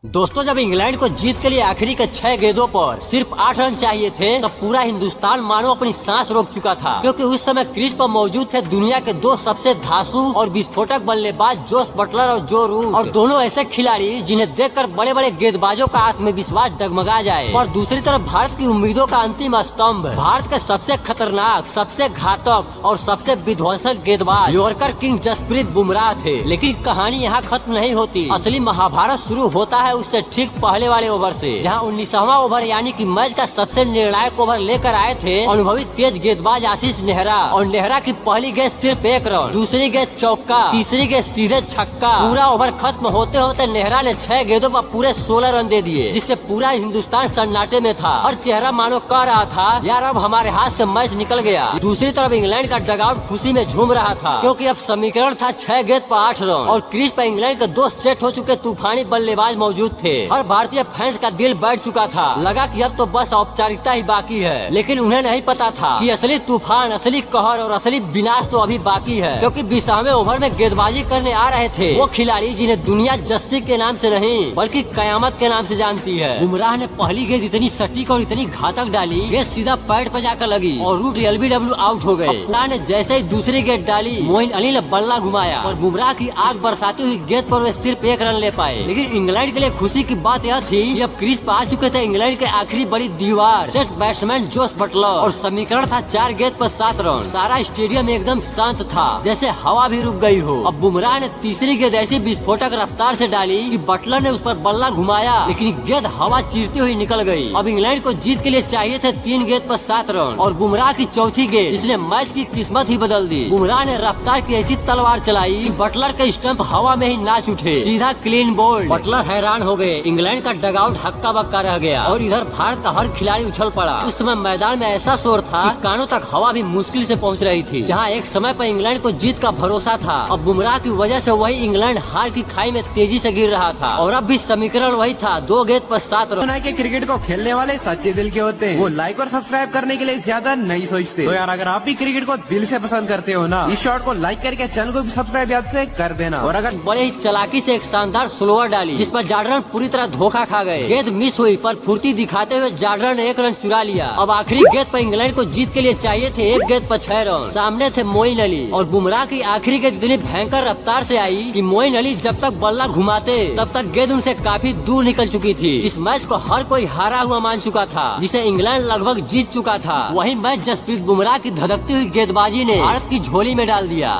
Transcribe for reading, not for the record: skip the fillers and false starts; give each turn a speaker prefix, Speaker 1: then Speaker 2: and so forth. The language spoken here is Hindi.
Speaker 1: दोस्तों, जब इंग्लैंड को जीत के लिए आखिरी के 6 गेंदों पर सिर्फ 8 रन चाहिए थे तब पूरा हिंदुस्तान मानो अपनी सांस रोक चुका था, क्योंकि उस समय क्रीज पर मौजूद थे दुनिया के दो सबसे धांसू और विस्फोटक बल्लेबाज जोस बटलर और जो रूट, और दोनों ऐसे खिलाड़ी जिन्हें देखकर बड़े बड़े गेंदबाजों का आत्मविश्वास डगमगा जाए। और दूसरी तरफ भारत की उम्मीदों का अंतिम स्तंभ, भारत के सबसे खतरनाक, सबसे घातक और सबसे विध्वंसक गेंदबाज यॉर्कर किंग जसप्रीत बुमराह थे। लेकिन कहानी यहाँ खत्म नहीं होती। असली महाभारत शुरू होता है उससे ठीक पहले वाले ओवर से, जहां 19वां ओवर यानी कि मैच का सबसे निर्णायक ओवर लेकर आए थे अनुभवी तेज गेंदबाज आशीष नेहरा। और नेहरा की पहली गेंद सिर्फ 1 रन, दूसरी गेंद चौका, तीसरी गेंद सीधे छक्का। पूरा ओवर खत्म होते होते नेहरा ने 6 गेंदों पर पूरे 16 रन दे दिए, जिससे पूरा हिंदुस्तान सन्नाटे में था। और चेहरा मानो कह रहा था, यार अब हमारे हाथ से मैच निकल गया। दूसरी तरफ इंग्लैंड का डगआउट खुशी में झूम रहा था, क्योंकि अब समीकरण था 6 गेंद पर 8 रन और क्रीज पर इंग्लैंड के 2 सेट हो चुके तूफानी बल्लेबाज मौजूद थे। हर भारतीय फैंस का दिल बैठ चुका था, लगा कि अब तो बस औपचारिकता ही बाकी है। लेकिन उन्हें नहीं पता था कि असली तूफान, असली कहर और असली विनाश तो अभी बाकी है, क्योंकि 20वें ओवर में गेंदबाजी करने आ रहे थे वो खिलाड़ी जिन्हें दुनिया जस्सी के नाम से नहीं बल्कि कयामत के नाम से जानती है। बुमराह ने पहली गेंद इतनी सटीक और इतनी घातक डाली, गेंद सीधा पैड पर जाकर लगी और रूट LBW आउट हो गए। बुमराह ने जैसे ही दूसरी गेंद डाली, मोइन अली ने बल्ला घुमाया और बुमराह की आग बरसाती हुई गेंद पर वे सिर्फ 1 रन ले पाए। लेकिन इंग्लैंड के लिए खुशी की बात यह थी कि अब क्रीज पर आ चुके थे इंग्लैंड के आखिरी बड़ी दीवार, सेट बैट्समैन जोस बटलर, और समीकरण था 4 गेंद पर 7 रन। सारा स्टेडियम एकदम शांत था, जैसे हवा भी रुक गई हो। अब बुमराह ने तीसरी गेंद ऐसी विस्फोटक रफ्तार से डाली कि बटलर ने उस पर बल्ला घुमाया, लेकिन गेंद हवा चीरती हुई निकल गई। अब इंग्लैंड को जीत के लिए चाहिए थे 3 गेंद पर 7 रन और बुमराह की चौथी गेंद जिसने मैच की किस्मत ही बदल दी। बुमराह ने रफ्तार की ऐसी तलवार चलाई कि बटलर के स्टंप हवा में ही नाच उठे, सीधा क्लीन बोल्ड। बटलर हैरान हो गए, इंग्लैंड का डगआउट हक्का बक्का रह गया और इधर भारत का हर खिलाड़ी उछल पड़ा। उस समय मैदान में ऐसा शोर था कि कानों तक हवा भी मुश्किल से पहुंच रही थी। जहां एक समय पर इंग्लैंड को जीत का भरोसा था, अब बुमराह की वजह से वही इंग्लैंड हार की खाई में तेजी से गिर रहा था। और अब भी समीकरण वही था, 2 गेंद पर 7 रन।
Speaker 2: के क्रिकेट को खेलने वाले सच्चे दिल के होते हैं, वो लाइक और सब्सक्राइब करने के लिए ज्यादा नहीं सोचते। तो यार अगर आप भी क्रिकेट को दिल से पसंद करते हो ना, इस शॉट को लाइक करके चैनल को भी सब्सक्राइब याद से कर देना।
Speaker 1: और अगर बड़े ही चालाकी से एक शानदार स्लोअर डाली जिस पर जार्डन पूरी तरह धोखा खा गए। गेंद मिस हुई पर फुर्ती दिखाते हुए जार्डन ने 1 रन चुरा लिया। अब आखिरी गेंद पर इंग्लैंड को जीत के लिए चाहिए थे 1 गेंद पर 6 रन। सामने थे मोइन अली और बुमराह की आखिरी गेंद इतनी भयंकर रफ्तार से आई कि मोइन अली जब तक बल्ला घुमाते तब तक गेंद उनसे काफी दूर निकल चुकी थी। इस मैच को हर कोई हारा हुआ मान चुका था, जिसे इंग्लैंड लगभग जीत चुका था। वही मैच जसप्रीत बुमराह की धधकती हुई गेंदबाजी ने भारत की झोली में डाल दिया।